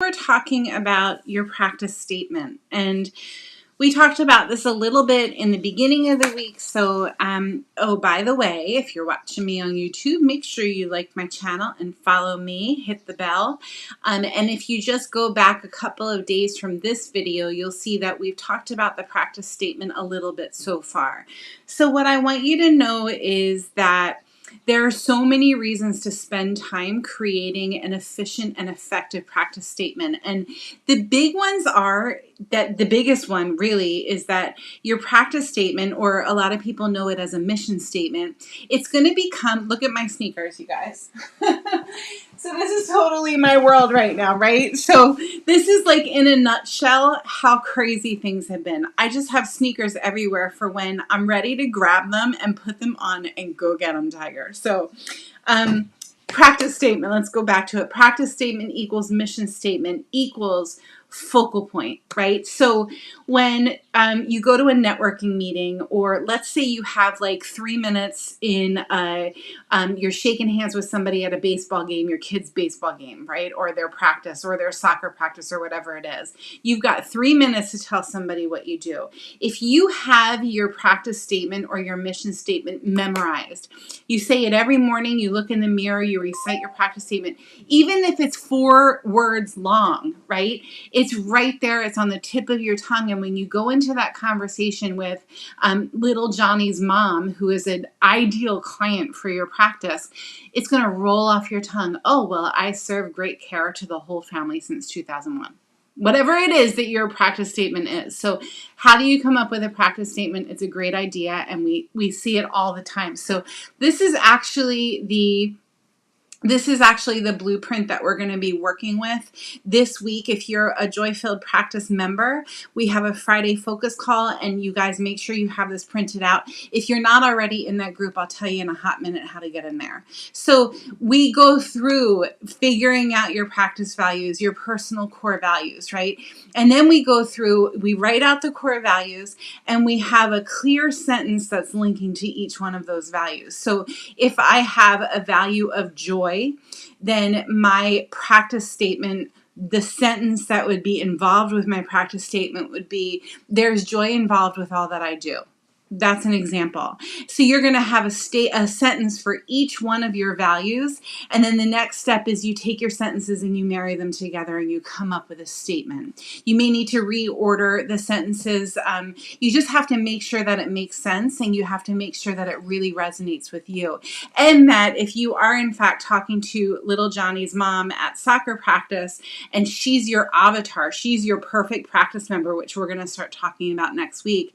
were talking about your practice statement, and we talked about this a little bit in the beginning of the week. So, oh, by the way, if you're watching me on YouTube, make sure you like my channel and follow me, hit the bell. And if you just go back a couple of days from this video, you'll see that we've talked about the practice statement a little bit so far. So what I want you to know is that there are so many reasons to spend time creating an efficient and effective practice statement. And the big ones are that the biggest one really is that your practice statement, or a lot of people know it as a mission statement, it's going to become, look at my sneakers, you guys. So this is totally my world right now, right? So this is like in a nutshell how crazy things have been. I just have sneakers everywhere for when I'm ready to grab them and put them on and go get them, Tiger. So practice statement, let's go back to it. Practice statement equals mission statement equals focal point, right? So when you go to a networking meeting, or let's say you have like 3 minutes in you're shaking hands with somebody at a baseball game, your kid's baseball game, right? Or their practice or their soccer practice or whatever it is. You've got 3 minutes to tell somebody what you do. If you have your practice statement or your mission statement memorized, you say it every morning, you look in the mirror, you recite your practice statement, even if it's 4 words long, right? It's right there. It's on the tip of your tongue. And when you go into that conversation with little Johnny's mom, who is an ideal client for your practice, it's going to roll off your tongue. Oh, well, I serve great care to the whole family since 2001. Whatever it is that your practice statement is. So how do you come up with a practice statement? It's a great idea, and we see it all the time. So this is actually the blueprint that we're going to be working with this week. If you're a Joy-Filled Practice member, we have a Friday focus call, and you guys make sure you have this printed out. If you're not already in that group, I'll tell you in a hot minute how to get in there. So we go through figuring out your practice values, your personal core values, right? And then we write out the core values, and we have a clear sentence that's linking to each one of those values. So if I have a value of joy, then my practice statement, the sentence that would be involved with my practice statement would be, there's joy involved with all that I do. That's an example. So you're going to have a sentence for each one of your values. And then the next step is you take your sentences and you marry them together and you come up with a statement. You may need to reorder the sentences. You just have to make sure that it makes sense, and you have to make sure that it really resonates with you. And that if you are in fact talking to little Johnny's mom at soccer practice and she's your avatar, she's your perfect practice member, which we're going to start talking about next week,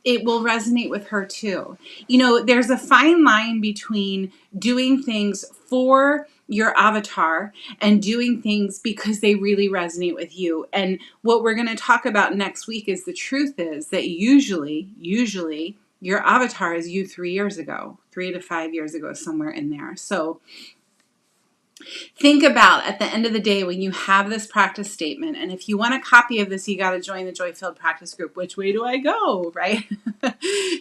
it will resonate with her too. You know, there's a fine line between doing things for your avatar and doing things because they really resonate with you. And what we're going to talk about next week is the truth is that usually your avatar is you 3 years ago, 3 to 5 years ago, somewhere in there. So think about, at the end of the day, when you have this practice statement, and if you want a copy of this, you got to join the Joy-Filled Practice group. Which way do I go, right?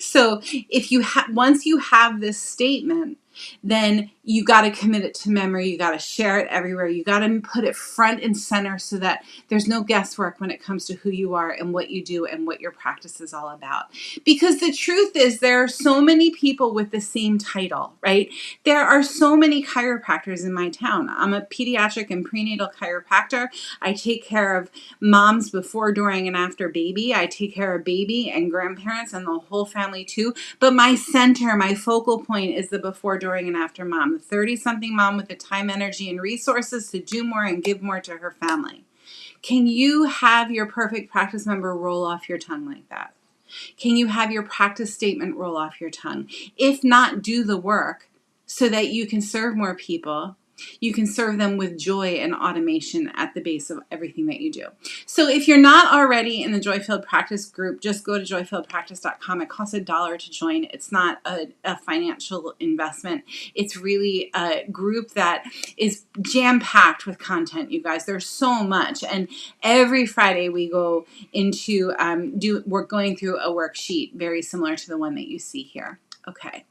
So if you once you have this statement, then you got to commit it to memory. You got to share it everywhere. You got to put it front and center so that there's no guesswork when it comes to who you are and what you do and what your practice is all about. Because the truth is, there are so many people with the same title, right? There are so many chiropractors in my town. I'm a pediatric and prenatal chiropractor. I take care of moms before, during, and after baby. I take care of baby and grandparents and the whole family too. But my center, my focal point is the before, during, and after mom, the 30-something mom with the time, energy, and resources to do more and give more to her family. Can you have your perfect practice member roll off your tongue like that? Can you have your practice statement roll off your tongue? If not, do the work so that you can serve more people. You can serve them with joy and automation at the base of everything that you do. So if you're not already in the Joy-Filled Practice group, just go to joyfilledpractice.com. It costs $1 to join. It's not a financial investment. It's really a group that is jam-packed with content, you guys. There's so much. And every Friday we go into, we're going through a worksheet very similar to the one that you see here. Okay.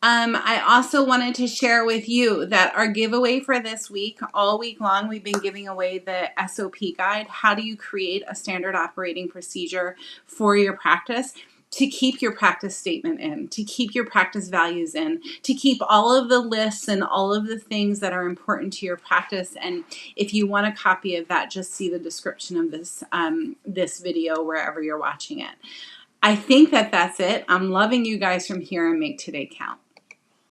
I also wanted to share with you that our giveaway for this week, all week long, we've been giving away the SOP guide. How do you create a standard operating procedure for your practice to keep your practice statement in, to keep your practice values in, to keep all of the lists and all of the things that are important to your practice. And if you want a copy of that, just see the description of this video wherever you're watching it. I think that that's it. I'm loving you guys from here, and make today count.